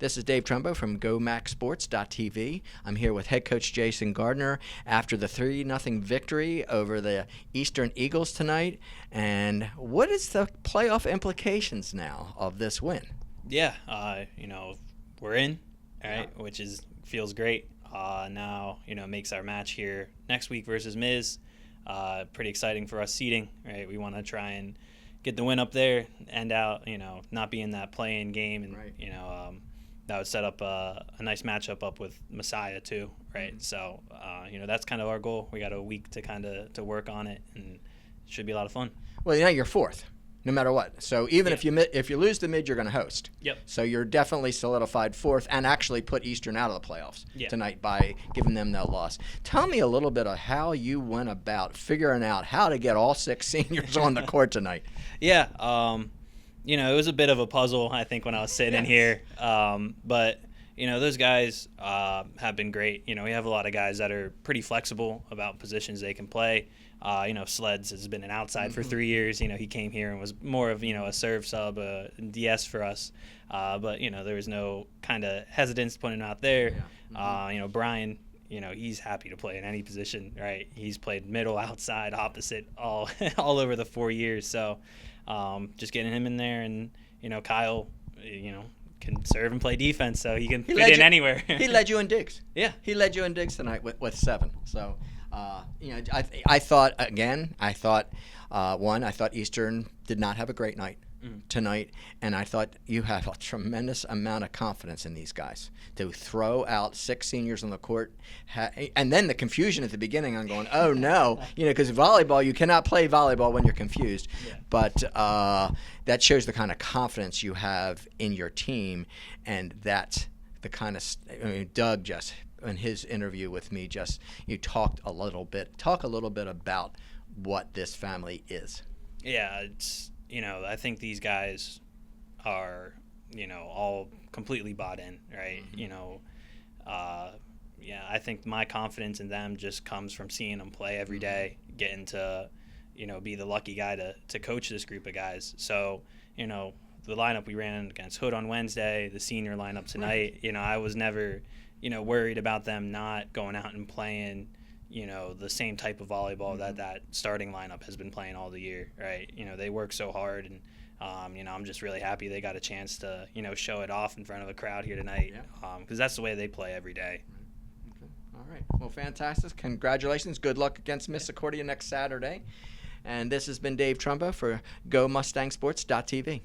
This is Dave Trumbo from GoMacSports.tv. I'm here with head coach Jason Gardner after the 3-0 victory over the Eastern Eagles tonight. And what is the playoff implications now of this win? Yeah, we're in, right, which feels great. Now, makes our match here next week versus Miz pretty exciting for us seeding, right? We want to try and get the win up there, end out, not be in that play-in game, and right. That would set up a nice matchup up with Messiah too, right? Mm-hmm. So, that's kind of our goal. We got a week to work on it, and it should be a lot of fun. Well, you're fourth, no matter what. So even if you lose the mid, you're going to host. Yep. So you're definitely solidified fourth, and actually put Eastern out of the playoffs tonight by giving them that loss. Tell me a little bit of how you went about figuring out how to get all 6 seniors on the court tonight. Yeah. It was a bit of a puzzle, I think, when I was sitting in here. But those guys have been great. We have a lot of guys that are pretty flexible about positions they can play. Sleds has been an outside for 3 years. He came here and was more of, a serve sub, DS for us. But, there was no kind of hesitance putting him out there. Yeah. Brian, he's happy to play in any position, right? He's played middle, outside, opposite, all over the 4 years. So just getting him in there, and, Kyle, can serve and play defense, so he can fit in anywhere. He led you in digs. Yeah. He led you in digs tonight with 7. So, I thought Eastern did not have a great night tonight, and I thought you have a tremendous amount of confidence in these guys to throw out 6 seniors on the court, and then the confusion at the beginning. I'm going, oh no, because volleyball, you cannot play volleyball when you're confused. Yeah. But that shows the kind of confidence you have in your team, and that's the kind of Doug just in his interview with me you talk a little bit about what this family is. Yeah, it's I think these guys are all completely bought in, right? Mm-hmm. I think my confidence in them just comes from seeing them play every day, getting to be the lucky guy to coach this group of guys. So the lineup we ran against Hood on Wednesday, the senior lineup tonight, I was never worried about them not going out and playing the same type of volleyball that starting lineup has been playing all the year, right? They work so hard, and I'm just really happy they got a chance to show it off in front of a crowd here tonight, because that's the way they play every day. Okay. All right. Well, fantastic. Congratulations. Good luck against Misericordia next Saturday. And this has been Dave Trumbo for GoMustangSports.tv.